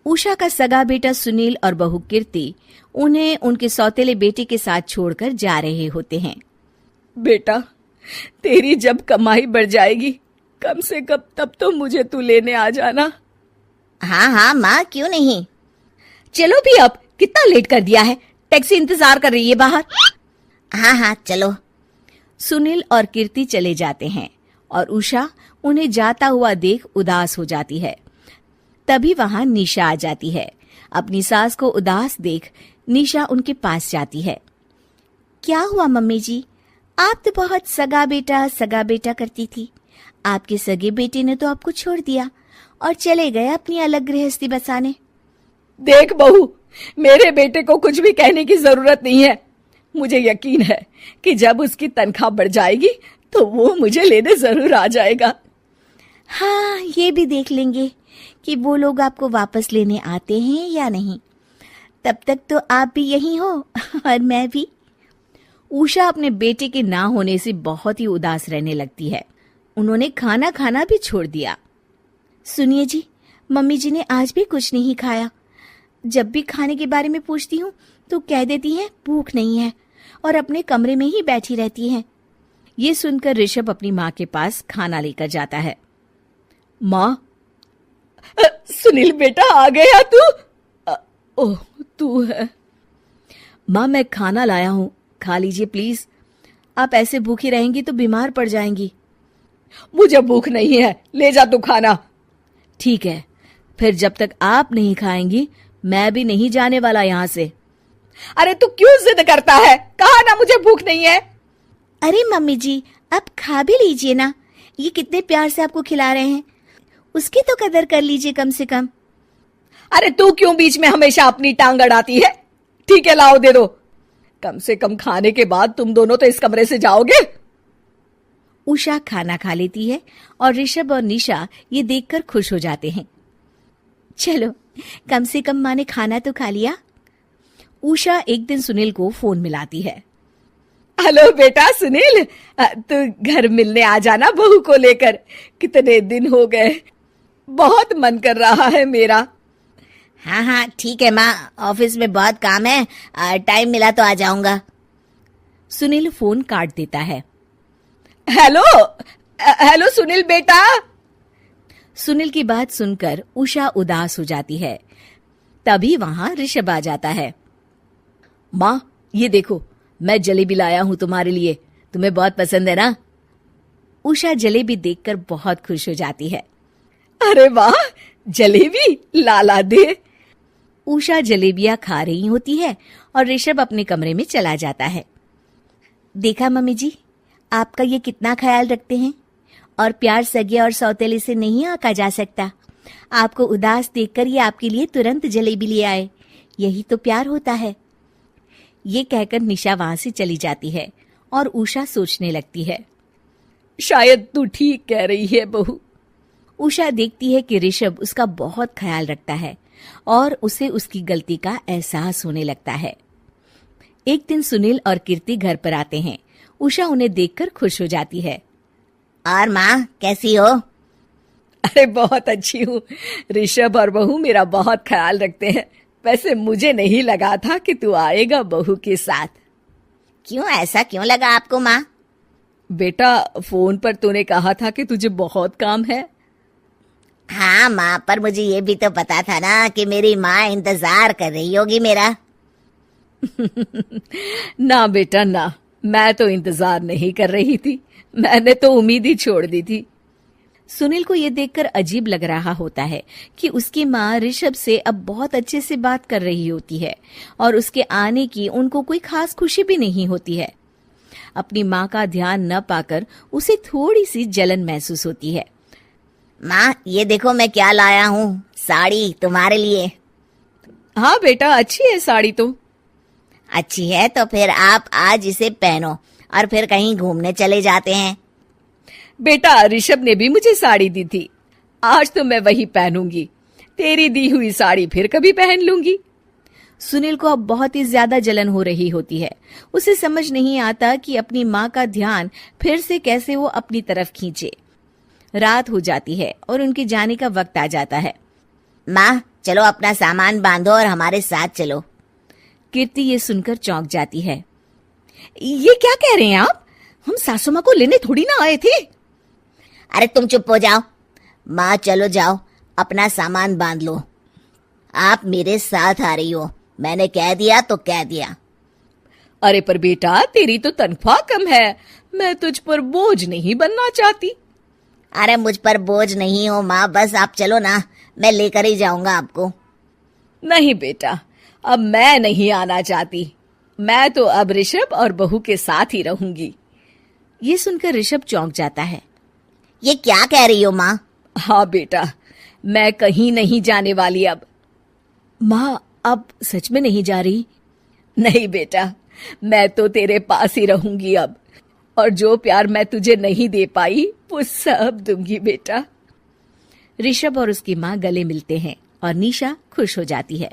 उषा का सगा बेटा सुनील और बहू कीर्ति उन्हें उनके सौतेले बेटे के साथ छोड़कर जा रहे होते हैं। बेटा, तेरी जब कमाई बढ़ जाएगी कम से कम तब तो मुझे तू लेने आ जाना। हाँ हाँ माँ, क्यों नहीं। चलो भी, अब कितना लेट कर दिया है, टैक्सी इंतजार कर रही है बाहर। हाँ हाँ चलो। सुनील और कीर्ति चले जाते हैं और उषा उन्हें जाता हुआ देख उदास हो जाती है। तभी वहां निशा आ जाती है। अपनी सास को उदास देख निशा उनके पास जाती है। क्या हुआ मम्मी जी, आप तो बहुत सगा बेटा करती थी। आपके सगे बेटे ने तो आपको छोड़ दिया और चले गए अपनी अलग गृहस्थी बसाने। देख बहू, मेरे बेटे को कुछ भी कहने की जरूरत नहीं है। मुझे यकीन है कि जब उसकी तनख्वाह बढ़ जाएगी तो वो मुझे लेने जरूर आ जाएगा। हाँ, ये भी देख लेंगे कि वो लोग आपको वापस लेने आते हैं या नहीं। तब तक तो आप भी यहीं हो और मैं भी। उषा अपने बेटे के ना होने से बहुत ही उदास रहने लगती है। उन्होंने खाना खाना भी छोड़ दिया। सुनिए जी, मम्मी जी ने आज भी कुछ नहीं खाया। जब भी खाने के बारे में पूछती हूँ तो कह देती हैं भूख नहीं है और अपने कमरे में ही बैठी रहती हैं। ये सुनकर ऋषभ अपनी माँ के पास खाना लेकर जाता है। माँ, सुनील बेटा आ गया तू? ओह, तू है। माँ, मैं खाना लाया हूँ, खा लीजिए प्लीज। आप ऐसे भूखी रहेंगी तो बीमार पड़ जाएंगी। मुझे भूख नहीं है, ले जा तू खाना। ठीक है, फिर जब तक आप नहीं खाएंगी मैं भी नहीं जाने वाला यहाँ से। अरे तू क्यों जिद करता है? कहा ना मुझे भूख नहीं है। अरे मम्मी जी, आप खा भी लीजिए ना, ये कितने प्यार से आपको खिला रहे हैं, उसकी तो कदर कर लीजिए कम से कम। अरे तू क्यों बीच में हमेशा अपनी टांग अड़ाती है? ठीक है, लाओ दे दो। कम से कम खाने के बाद तुम दोनों तो इस कमरे से जाओगे। उषा खाना खा लेती है और ऋषभ और निशा ये देखकर खुश हो जाते हैं। चलो, कम से कम माँ ने खाना तो खा लिया। उषा एक दिन सुनील को फोन मिलाती है। हेलो बेटा सुनील, तू घर मिलने आ जाना बहू को लेकर। कितने दिन हो गए, बहुत मन कर रहा है मेरा। हाँ हाँ ठीक है माँ, ऑफिस में बहुत काम है, टाइम मिला तो आ जाऊंगा। सुनील फोन काट देता है। हेलो सुनील बेटा। सुनील की बात सुनकर उषा उदास हो जाती है। तभी वहां ऋषभ आ जाता है। माँ, ये देखो, मैं जलेबी लाया हूं तुम्हारे लिए, तुम्हें बहुत पसंद है ना? उषा जलेबी देखकर बहुत खुश हो जाती है। अरे वाह, जलेबी ला दे। उषा जलेबियां खा रही होती है और ऋषभ अपने कमरे में चला जाता है। देखा मम्मी जी, आपका ये कितना ख्याल रखते हैं, और प्यार सगे और सौतेले से नहीं आंका जा सकता। आपको उदास देखकर ये आपके लिए तुरंत जलेबी ले आए, यही तो प्यार होता है। ये कहकर निशा वहां से चली जाती है और उषा सोचने लगती है, शायद तू ठीक कह रही है बहू। उषा देखती है कि ऋषभ उसका बहुत ख्याल रखता है और उसे उसकी गलती का एहसास होने लगता है। एक दिन सुनील और कीर्ति घर पर आते हैं। उषा उन्हें देखकर खुश हो जाती है। और माँ कैसी हो? अरे बहुत अच्छी हूँ। ऋषभ और बहू मेरा बहुत ख्याल रखते हैं। वैसे मुझे नहीं लगा था कि तू आएगा बहू के साथ। क्यों, ऐसा क्यों लगा आपको माँ? बेटा, फोन पर तूने कहा था कि तुझे बहुत काम है। हाँ माँ, पर मुझे ये भी तो पता था ना कि मेरी माँ इंतजार कर रही होगी मेरा। ना बेटा ना, मैं तो इंतजार नहीं कर रही थी, मैंने तो उम्मीद ही छोड़ दी थी। सुनील को यह देखकर अजीब लग रहा होता है कि उसकी माँ ऋषभ से अब बहुत अच्छे से बात कर रही होती है और उसके आने की उनको कोई खास खुशी भी नहीं होती है। अपनी माँ का ध्यान न पाकर उसे थोड़ी सी जलन महसूस होती है। माँ, ये देखो मैं क्या लाया हूँ, साड़ी तुम्हारे लिए। हाँ बेटा, अच्छी है साड़ी तो। अच्छी है तो फिर आप आज इसे पहनो और फिर कहीं घूमने चले जाते हैं। बेटा, ऋषभ ने भी मुझे साड़ी दी थी, आज तो मैं वही पहनूंगी। तेरी दी हुई साड़ी फिर कभी पहन लूंगी। सुनील को अब बहुत ही ज्यादा जलन हो रही होती है। उसे समझ नहीं आता कि अपनी माँ का ध्यान फिर से कैसे वो अपनी तरफ खींचे। रात हो जाती है और उनके जाने का वक्त आ जाता है। माँ, चलो अपना सामान बांधो और हमारे साथ चलो। कीर्ति ये सुनकर चौंक जाती है। ये क्या कह रहे हैं आप? हम सासू माँ को लेने थोड़ी ना आए थे। अरे तुम चुप हो जाओ। माँ चलो जाओ, अपना सामान बांध लो। आप मेरे साथ आ रही हो, मैंने कह दिया तो कह दिया। अरे पर बेटा, तेरी तो तनख्वाह कम है, मैं तुझ पर बोझ नहीं बनना चाहती। अरे मुझ पर बोझ नहीं हो माँ, बस आप चलो ना, मैं लेकर ही जाऊंगा आपको। नहीं बेटा, अब मैं नहीं आना चाहती। मैं तो अब ऋषभ और बहू के साथ ही रहूंगी। ये सुनकर ऋषभ चौंक जाता है। ये क्या कह रही हो माँ? हाँ बेटा, मैं कहीं नहीं जाने वाली अब। माँ, अब सच में नहीं जा रही? नहीं बेटा, मैं तो तेरे पास ही रहूंगी अब, और जो प्यार मैं तुझे नहीं दे पाई वो सब दूंगी बेटा। ऋषभ और उसकी माँ गले मिलते हैं और निशा खुश हो जाती है।